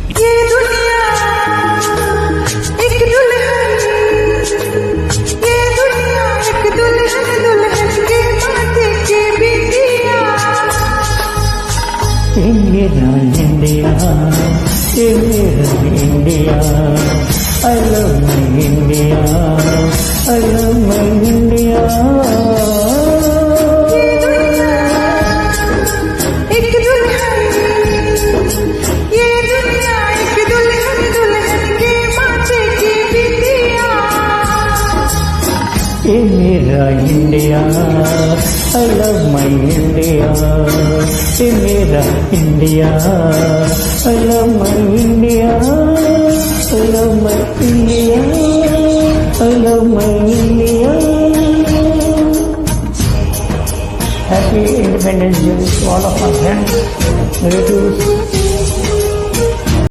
ये दुनिया एक दुल्हन, ये दुनिया एक दुल्हन, दुल्हन के माथे की बिंदिया। मेरा इंडिया, ये मेरा India, I love my India, I love my India. एक दुल्हन, ये दुनिया एक दुल्हन, दुल्हन के माथे की बिंदिया। ये मेरा India, I love my India. ये मेरा India, I love my India. I love my India, I love my India. Happy Independence Day to all of my friends, relatives,